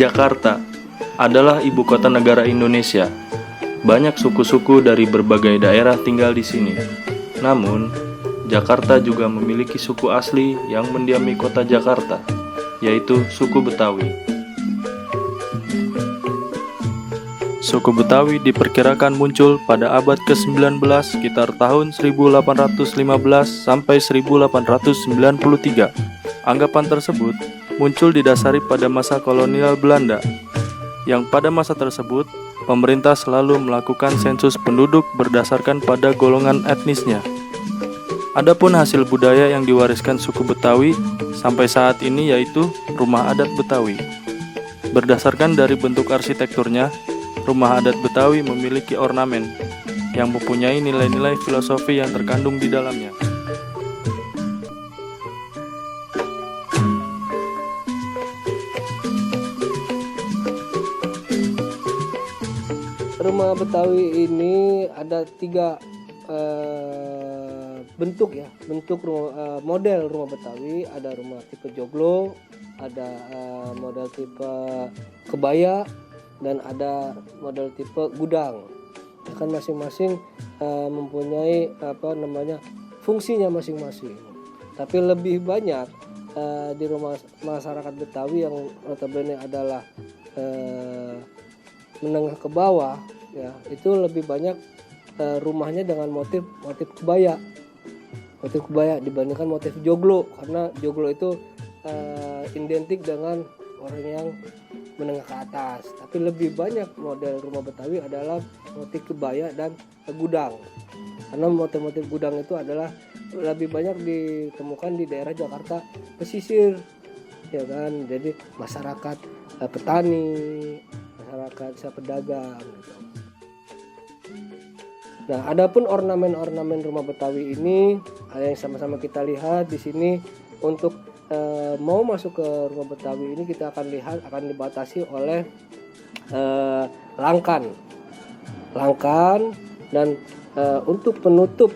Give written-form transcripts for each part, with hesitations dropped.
Jakarta adalah ibu kota negara Indonesia. Banyak suku-suku dari berbagai daerah tinggal di sini. Namun, Jakarta juga memiliki suku asli yang mendiami kota Jakarta, yaitu suku Betawi. Suku Betawi diperkirakan muncul pada abad ke-19 sekitar tahun 1815 sampai 1893. Anggapan tersebut muncul didasari pada masa kolonial Belanda, yang pada masa tersebut pemerintah selalu melakukan sensus penduduk berdasarkan pada golongan etnisnya. Adapun hasil budaya yang diwariskan suku Betawi sampai saat ini yaitu rumah adat Betawi. Berdasarkan dari bentuk arsitekturnya, rumah adat Betawi memiliki ornamen yang mempunyai nilai-nilai filosofi yang terkandung di dalamnya. Rumah Betawi ini ada tiga bentuk ya, model rumah Betawi. Ada rumah tipe joglo, ada model tipe kebaya, dan ada model tipe gudang. Ya kan masing-masing mempunyai fungsinya masing-masing. Tapi lebih banyak di rumah masyarakat Betawi yang notabene adalah menengah ke bawah, ya itu lebih banyak rumahnya dengan motif kebaya dibandingkan motif joglo, karena joglo itu identik dengan orang yang menengah ke atas. Tapi lebih banyak model rumah Betawi adalah motif kebaya dan gudang, karena motif-motif gudang itu adalah lebih banyak ditemukan di daerah Jakarta pesisir, ya kan. Jadi masyarakat petani, masyarakat pedagang gitu. Nah, adapun ornamen-ornamen rumah Betawi ini yang sama-sama kita lihat di sini. Untuk mau masuk ke rumah Betawi ini kita akan dibatasi oleh langkan, dan untuk penutup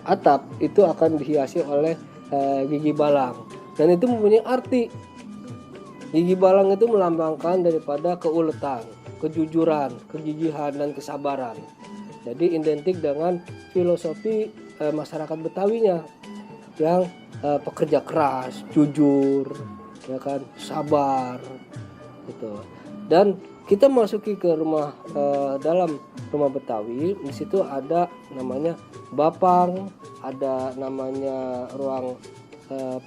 atap itu akan dihiasi oleh gigi balang, dan itu mempunyai arti. Gigi balang itu melambangkan daripada keuletan, kejujuran, kegigihan, dan kesabaran. Jadi identik dengan filosofi masyarakat Betawinya yang pekerja keras, jujur, ya kan, sabar, gitu. Dan kita masuki ke dalam rumah Betawi, di situ ada namanya bapang, ada namanya ruang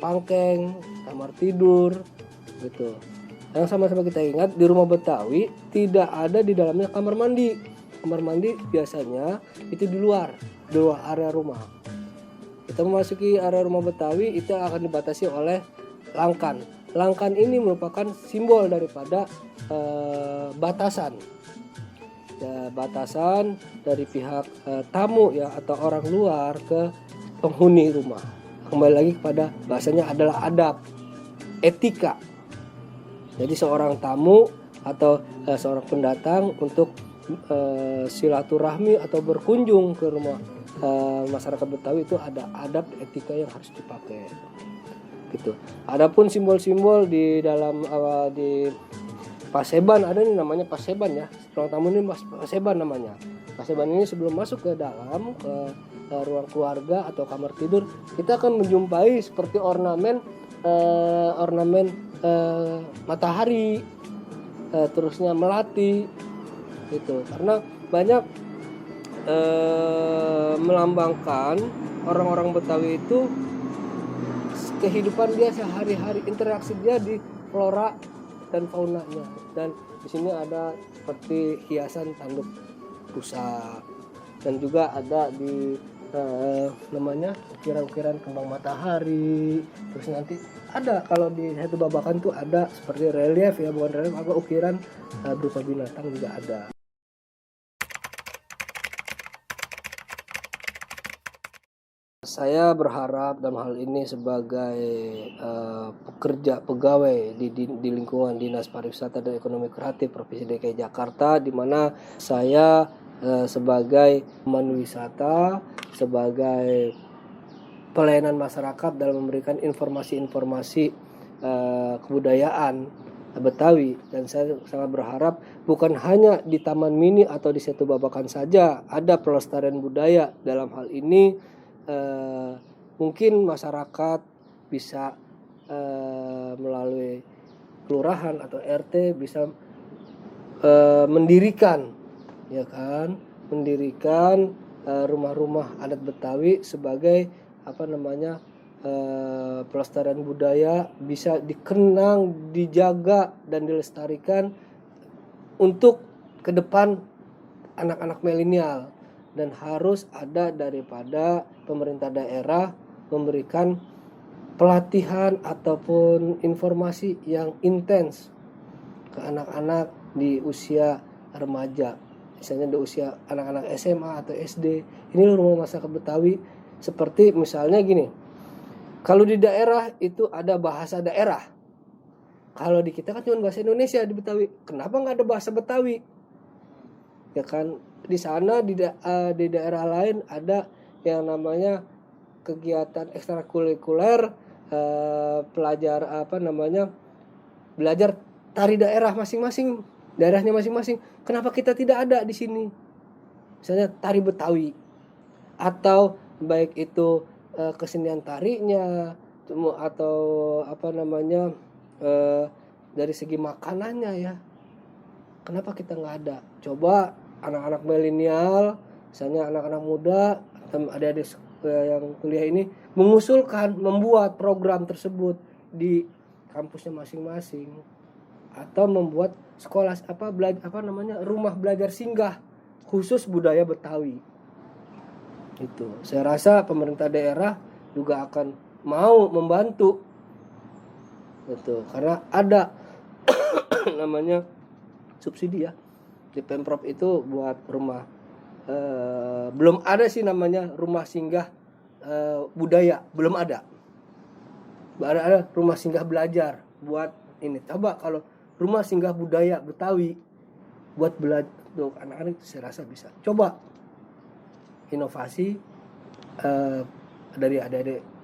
pangkeng, kamar tidur, gitu. Yang sama-sama kita ingat, di rumah Betawi tidak ada di dalamnya kamar mandi. Kamar mandi biasanya itu di luar area rumah. Kita memasuki area rumah Betawi itu akan dibatasi oleh langkan. Langkan ini merupakan simbol daripada batasan. Ya, batasan dari pihak tamu ya atau orang luar ke penghuni rumah. Kembali lagi kepada bahasanya adalah adab, etika. Jadi seorang tamu atau seorang pendatang untuk silaturahmi atau berkunjung ke rumah masyarakat Betawi itu ada adab etika yang harus dipakai, gitu. Adapun simbol-simbol di dalam di paseban, ada nih namanya paseban ya. Ruang tamu ini paseban namanya. Paseban ini sebelum masuk ke dalam ke ruang keluarga atau kamar tidur, kita akan menjumpai seperti ornamen matahari, terusnya melati, gitu. Karena banyak melambangkan orang-orang Betawi itu kehidupan dia sehari-hari, interaksi dia di flora dan faunanya. Dan di sini ada seperti hiasan tanduk rusa, dan juga ada di namanya ukiran-ukiran kembang matahari. Terus nanti ada kalau di satu babakan tuh ada seperti relief ya, bukan relief, agak ukiran berupa binatang juga ada. Saya berharap dalam hal ini sebagai pegawai di lingkungan Dinas Pariwisata dan Ekonomi Kreatif Provinsi DKI Jakarta, di mana saya sebagai pemandu wisata, sebagai pelayanan masyarakat dalam memberikan informasi-informasi kebudayaan Betawi. Dan saya sangat berharap bukan hanya di Taman Mini atau di Setu Babakan saja ada pelestarian budaya. Dalam hal ini mungkin masyarakat bisa melalui kelurahan atau RT bisa mendirikan, ya kan, mendirikan rumah-rumah adat Betawi sebagai pelestarian budaya, bisa dikenang, dijaga dan dilestarikan untuk ke depan anak-anak milenial. Dan harus ada daripada pemerintah daerah memberikan pelatihan ataupun informasi yang intens ke anak-anak di usia remaja, misalnya di usia anak-anak SMA atau SD. Ini rumah masyarakat Betawi. Seperti misalnya gini, kalau di daerah itu ada bahasa daerah, kalau di kita kan cuma bahasa Indonesia di Betawi, kenapa nggak ada bahasa Betawi? Ya kan, di sana di daerah lain ada yang namanya kegiatan ekstrakurikuler, belajar tari daerah masing-masing, daerahnya masing-masing. Kenapa kita tidak ada di sini? Misalnya tari Betawi, atau baik itu kesenian tarinya atau dari segi makanannya ya. Kenapa kita nggak ada? Coba anak-anak milenial, misalnya anak-anak muda, adik-adik yang kuliah ini mengusulkan membuat program tersebut di kampusnya masing-masing, atau membuat sekolah rumah belajar singgah khusus budaya Betawi. Itu saya rasa pemerintah daerah juga akan mau membantu, gitu, karena ada namanya subsidi ya di Pemprov itu buat rumah. Belum ada sih namanya rumah singgah budaya, belum ada. Ada rumah singgah belajar buat ini. Coba kalau rumah singgah budaya Betawi buat belajar untuk anak-anak, saya rasa bisa. Coba inovasi dari adik-adik.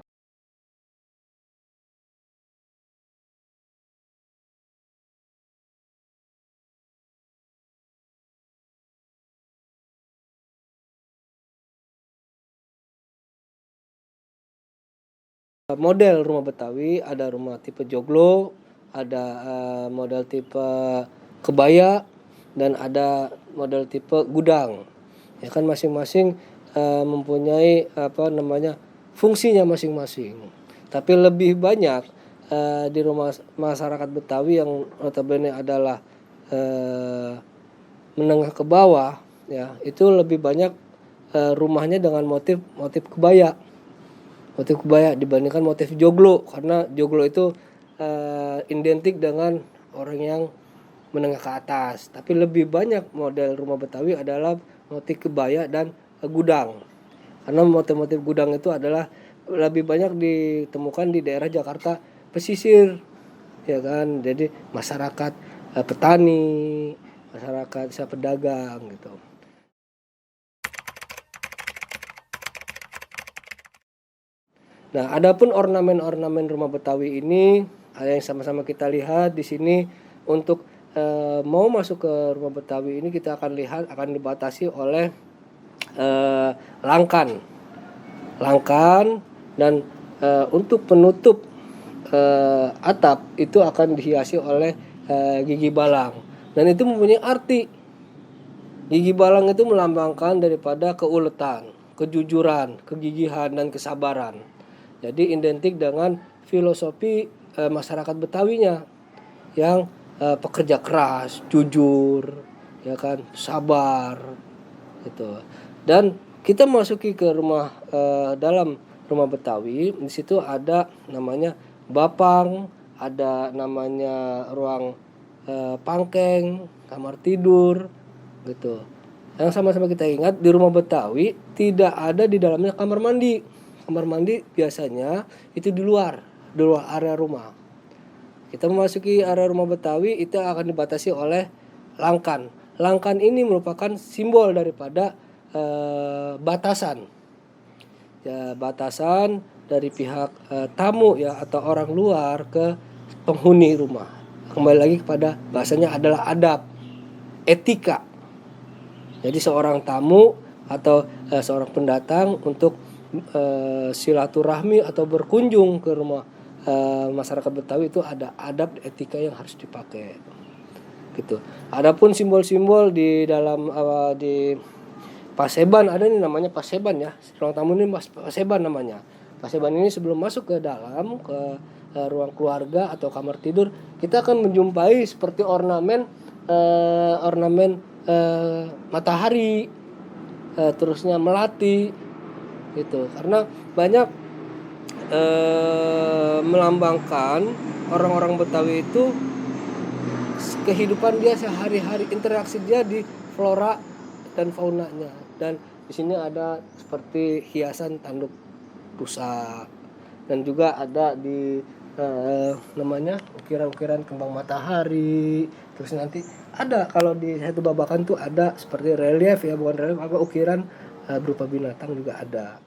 Model rumah Betawi ada rumah tipe joglo, ada model tipe kebaya, dan ada model tipe gudang. Ya kan, masing-masing mempunyai fungsinya masing-masing. Tapi lebih banyak di rumah masyarakat Betawi yang notabene adalah menengah ke bawah, ya, itu lebih banyak rumahnya dengan motif kebaya. Motif kebaya dibandingkan motif joglo, karena joglo itu identik dengan orang yang menengah ke atas. Tapi lebih banyak model rumah Betawi adalah motif kebaya dan gudang, karena motif-motif gudang itu adalah lebih banyak ditemukan di daerah Jakarta pesisir, ya kan. Jadi masyarakat petani, masyarakat pedagang gitu. Nah, adapun ornamen-ornamen rumah Betawi ini yang sama-sama kita lihat di sini. Untuk mau masuk ke rumah Betawi ini kita akan lihat akan dibatasi oleh langkan, dan untuk penutup atap itu akan dihiasi oleh gigi balang, dan itu mempunyai arti. Gigi balang itu melambangkan daripada keuletan, kejujuran, kegigihan, dan kesabaran. Jadi identik dengan filosofi masyarakat Betawinya yang pekerja keras, jujur, ya kan, sabar, gitu. Dan kita masuki ke rumah dalam rumah Betawi, di situ ada namanya bapang, ada namanya ruang pangkeng, kamar tidur, gitu. Yang sama-sama kita ingat, di rumah Betawi tidak ada di dalamnya kamar mandi. Kamar mandi biasanya itu di luar area rumah. Kita memasuki area rumah Betawi itu akan dibatasi oleh langkan. Langkan ini merupakan simbol daripada batasan. Ya, batasan dari pihak tamu ya atau orang luar ke penghuni rumah. kembali lagi kepada bahasanya adalah adab, etika. Jadi seorang tamu atau seorang pendatang untuk silaturahmi atau berkunjung ke rumah masyarakat Betawi itu ada adab etika yang harus dipakai gitu. Adapun simbol-simbol di dalam di Paseban, ada nih namanya Paseban ya, ruang tamu ini Paseban namanya. Paseban ini sebelum masuk ke dalam ke ruang keluarga atau kamar tidur, kita akan menjumpai seperti ornamen matahari, terusnya melati gitu, karena banyak melambangkan orang-orang Betawi itu kehidupan dia sehari-hari, interaksi dia di flora dan faunanya. Dan di sini ada seperti hiasan tanduk rusa, dan juga ada di namanya ukiran-ukiran kembang matahari. Terus nanti ada kalau di satu babakan tuh ada seperti relief ya, bukan relief apa, ukiran berupa binatang juga ada.